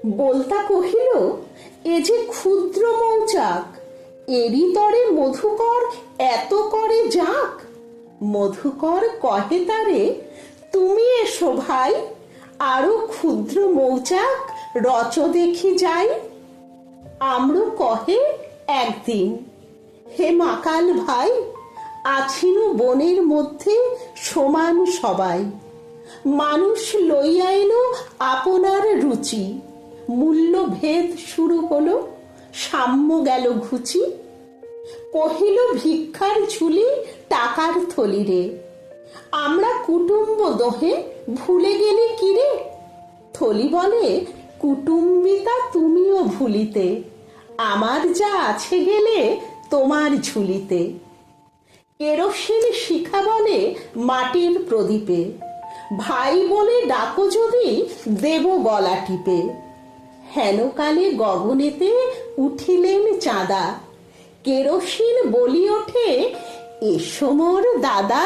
বলতা কহিল, এ যে ক্ষুদ্র মৌচাক, এরই তরে মধুকর এত করে যাক। মধুকর কহে তারে, তুমি এসো ভাই, আরো ক্ষুদ্র মৌচাক রচ দেখি যাই। আম্র কহে একদিন, হে মাকাল ভাই, আছিনু বনের মধ্যে সমান সবাই। মানুষ লইয়া এলো আপনার রুচি, মূল্য ভেদ শুরু হলো, সাম্য গেল ঘুচি। কহিল ভিক্ষার ঝুলি টাকার থলি রে, আমরা কুটুম্ব দোহে ভুলে গেলি কিরে। থলি বলে, কুটুম্বিতা তুমিও ভুলিতে, আমার যা আছে গেলে তোমার ঝুলিতে। কেরোসিন শিখা বলে মাটির প্রদীপে, ভাই বলে ডাকো যদি দেব গলা টিপে। হেনকালে গগনেতে উঠিলেন চাঁদা, কেরোসিন বলি ওঠে, এসো মোর দাদা।